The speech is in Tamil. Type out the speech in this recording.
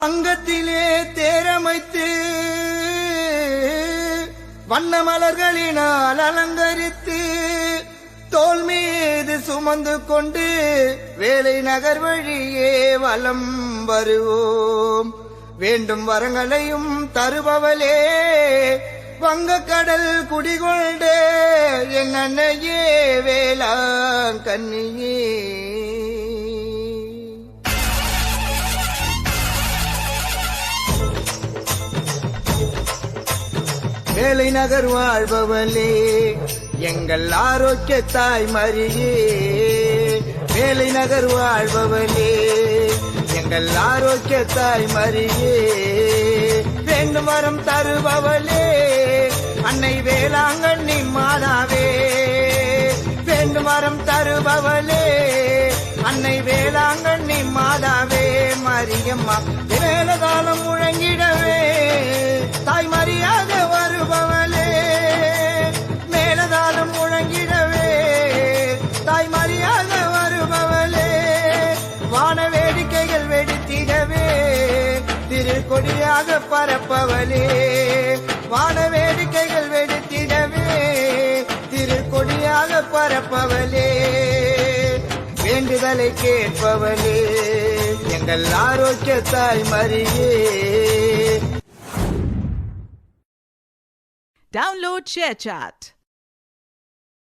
அங்கத்திலே தேரமைத்து வண்ண மலர்களினால் அலங்கரித்து தோல் மீது சுமந்து கொண்டு வேலை நகர் வழியே வலம் வருவோம். வேண்டும் வரங்களையும் தருபவளே, வங்கக்கடல் குடிகொண்டு என் அன்னையே வேளாங்கண்ணியே. வேலை நகர் வாழ்பவளே, எங்கள் ஆரோக்கிய தாய் மரியே. வேலை நகர் வாழ்பவளே, எங்கள் ஆரோக்கிய தாய் மரியே. வேண்டும் வரம் தருபவளே, அன்னை வேளாங்கண்ணி மாதாவே. வேண்டும் வரம் தருபவளே, அன்னை வேளாங்கண்ணி மாதாவே. மரியம்மா வேலகாலம் முழங்கிடவே தாய் மரியாக வருபவளே. மேலதாளம் முழங்கிடவே தாய் மரியாக வருபவளே. வான வேடிக்கைகள் வெடித்திடவே திருக்கொடியாக பரப்பவளே. வான வேடிக்கைகள் வெடித்திடவே திருக்கொடியாக பரப்பவளே. வேண்டுதலை கேட்பவளே, எங்கள் ஆரோக்கிய தாய் மரியே. Download ShareChat.